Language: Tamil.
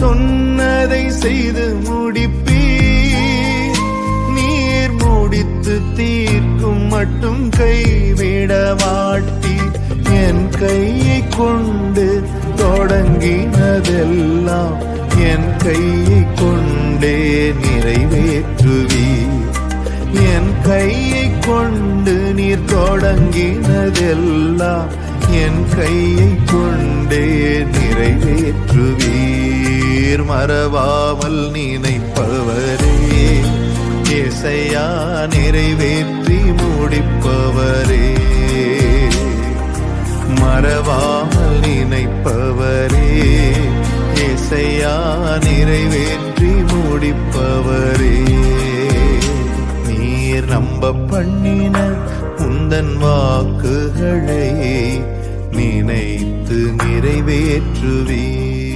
சொன்னதை செய்து முடிப்பீர். நீர் முடித்து தீர்க்கும் மட்டும் கைவிட மாட்டீர். என் கையை கொண்டு தொடங்கினதெல்லாம் என் கையை கொண்டே நிறைவேற்றுவீர். என் கையை கொண்டு நீர் தொடங்கினதெல்லாம் என் கையை கொண்டே நிறைவேற்றுவீர். மறவாமல் நினைப்பவரே ஏசையா, நிறைவேற்றி முடிப்பவரே. மறவாமல் நினைப்பவரே ஏசையா, நிறைவேற்றி முடிப்பவரே. நீர் நம்ப பண்ணின உந்தன் வாக்குகளை நினைத்து நிறைவேற்றுவீர்.